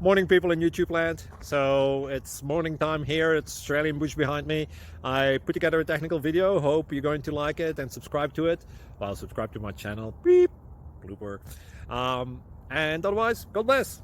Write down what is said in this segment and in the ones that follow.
Morning, people in YouTube land. So it's morning time here. It's Australian bush behind me. I put together a technical video. Hope you're going to like it and subscribe to it. Well, subscribe to my channel. Beep. Blooper. And otherwise, God bless.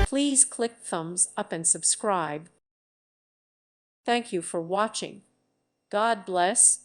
Please click thumbs up and subscribe. Thank you for watching. God bless.